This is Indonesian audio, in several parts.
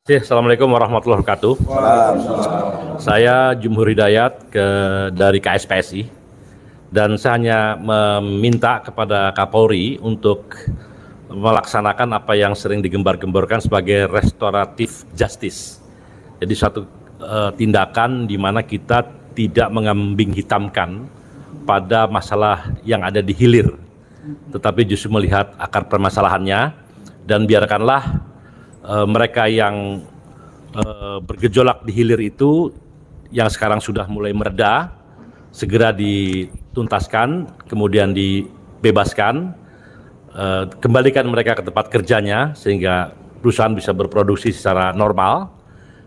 Assalamualaikum warahmatullahi wabarakatuh. Saya Jumhur Hidayat dari KSPSI dan saya hanya meminta kepada Kapolri untuk melaksanakan apa yang sering digembar-gemborkan sebagai restoratif justice. Jadi suatu tindakan di mana kita tidak mengambing hitamkan pada masalah yang ada di hilir, tetapi justru melihat akar permasalahannya dan biarkanlah mereka yang bergejolak di hilir itu yang sekarang sudah mulai mereda segera dituntaskan, kemudian dibebaskan, kembalikan mereka ke tempat kerjanya sehingga perusahaan bisa berproduksi secara normal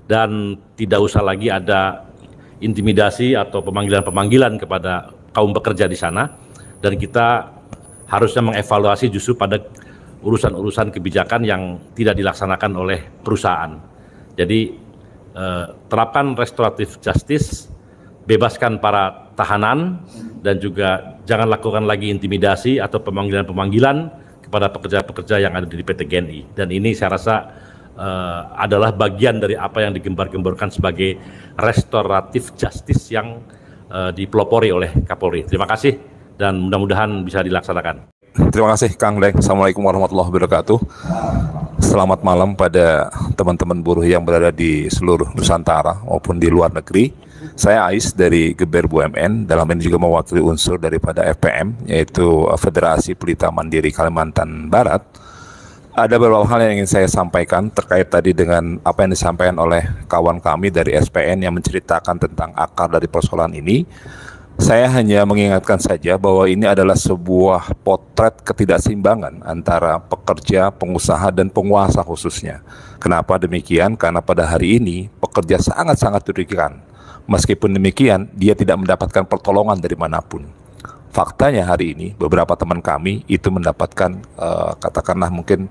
dan tidak usah lagi ada intimidasi atau pemanggilan-pemanggilan kepada kaum pekerja di sana. Dan kita harusnya mengevaluasi justru pada urusan-urusan kebijakan yang tidak dilaksanakan oleh perusahaan. Jadi terapkan restoratif justice, bebaskan para tahanan, dan juga jangan lakukan lagi intimidasi atau pemanggilan-pemanggilan kepada pekerja-pekerja yang ada di PT GNI. Dan ini saya rasa adalah bagian dari apa yang digembar-gemborkan sebagai restoratif justice yang dipelopori oleh Kapolri. Terima kasih dan mudah-mudahan bisa dilaksanakan. Terima kasih Kang Deng. Assalamualaikum warahmatullahi wabarakatuh. Selamat malam pada teman-teman buruh yang berada di seluruh Nusantara maupun di luar negeri. Saya Ais dari Geber BUMN, dalam ini juga mewakili unsur daripada FPM, yaitu Federasi Pelita Mandiri Kalimantan Barat. Ada beberapa hal yang ingin saya sampaikan terkait tadi dengan apa yang disampaikan oleh kawan kami dari SPN yang menceritakan tentang akar dari persoalan ini. Saya hanya mengingatkan saja bahwa ini adalah sebuah potret ketidakseimbangan antara pekerja, pengusaha, dan penguasa khususnya. Kenapa demikian? Karena pada hari ini pekerja sangat-sangat dirugikan. Meskipun demikian, dia tidak mendapatkan pertolongan dari manapun. Faktanya hari ini beberapa teman kami itu mendapatkan katakanlah mungkin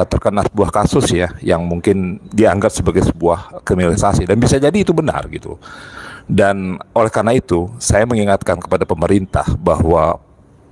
terkena sebuah kasus ya yang mungkin dianggap sebagai sebuah kriminalisasi, dan bisa jadi itu benar gitu. Dan oleh karena itu saya mengingatkan kepada pemerintah bahwa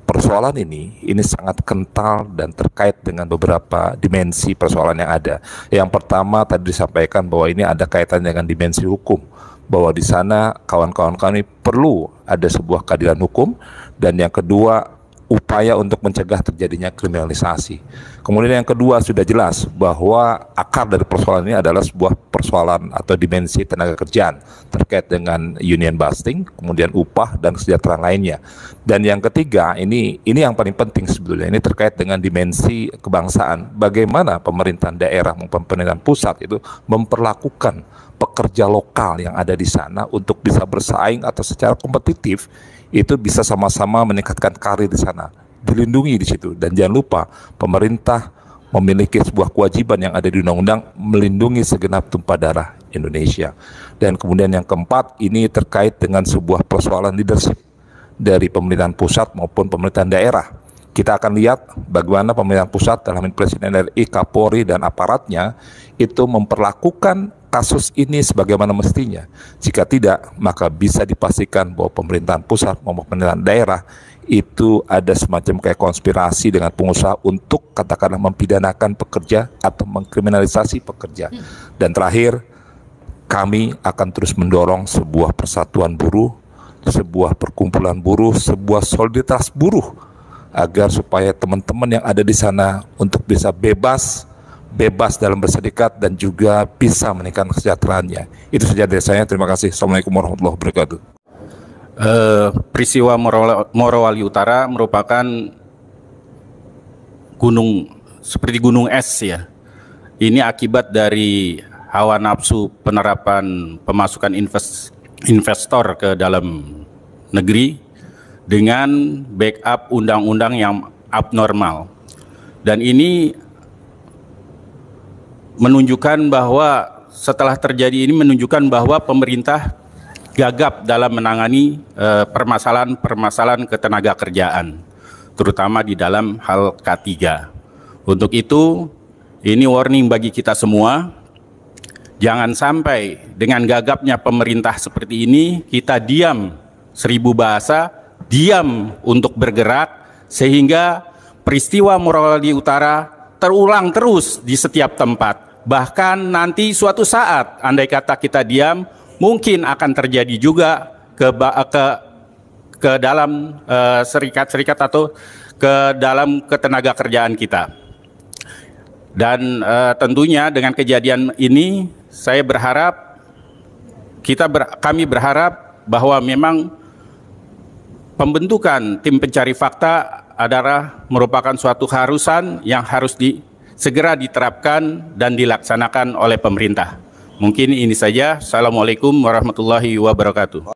persoalan ini sangat kental dan terkait dengan beberapa dimensi persoalan yang ada. Yang pertama tadi disampaikan bahwa ini ada kaitan dengan dimensi hukum, bahwa di sana kawan-kawan kami perlu ada sebuah keadilan hukum, dan yang kedua upaya untuk mencegah terjadinya kriminalisasi. Kemudian yang kedua sudah jelas bahwa akar dari persoalan ini adalah sebuah persoalan atau dimensi tenaga kerjaan terkait dengan union busting, kemudian upah dan kesejahteraan lainnya. Dan yang ketiga ini yang paling penting sebetulnya, ini terkait dengan dimensi kebangsaan. Bagaimana pemerintahan daerah maupun pemerintahan pusat itu memperlakukan pekerja lokal yang ada di sana untuk bisa bersaing atau secara kompetitif itu bisa sama-sama meningkatkan karir di sana, dilindungi di situ. Dan jangan lupa pemerintah memiliki sebuah kewajiban yang ada di undang-undang melindungi segenap tumpah darah Indonesia. Dan kemudian yang keempat ini terkait dengan sebuah persoalan leadership dari pemerintahan pusat maupun pemerintahan daerah. Kita akan lihat bagaimana pemerintahan pusat dalam Presiden RI, Kapolri dan aparatnya itu memperlakukan kasus ini sebagaimana mestinya. Jika tidak, maka bisa dipastikan bahwa pemerintahan pusat maupun pemerintahan daerah itu ada semacam kayak konspirasi dengan pengusaha untuk katakanlah mempidanakan pekerja atau mengkriminalisasi pekerja. Dan terakhir, kami akan terus mendorong sebuah persatuan buruh, sebuah perkumpulan buruh, sebuah solidaritas buruh, agar supaya teman-teman yang ada di sana untuk bisa bebas dalam berserikat dan juga bisa meningkatkan kesejahteraannya. Itu saja dari saya. Terima kasih. Assalamualaikum warahmatullahi wabarakatuh. Peristiwa Morowali Utara merupakan gunung seperti gunung es ya. Ini akibat dari hawa nafsu penerapan pemasukan investor ke dalam negeri dengan backup undang-undang yang abnormal. Dan ini menunjukkan bahwa setelah terjadi ini menunjukkan bahwa pemerintah gagap dalam menangani permasalahan ketenaga kerjaan, terutama di dalam hal K3. Untuk itu, ini warning bagi kita semua, jangan sampai dengan gagapnya pemerintah seperti ini, kita diam seribu bahasa, diam untuk bergerak, sehingga peristiwa Morowali Utara terulang terus di setiap tempat. Bahkan nanti suatu saat, andai kata kita diam, mungkin akan terjadi juga ke dalam serikat-serikat atau ke dalam ketenaga kerjaan kita. Dan tentunya dengan kejadian ini, saya berharap, kami berharap bahwa memang pembentukan tim pencari fakta adalah merupakan suatu keharusan yang harus segera diterapkan dan dilaksanakan oleh pemerintah. Mungkin ini saja. Assalamualaikum warahmatullahi wabarakatuh.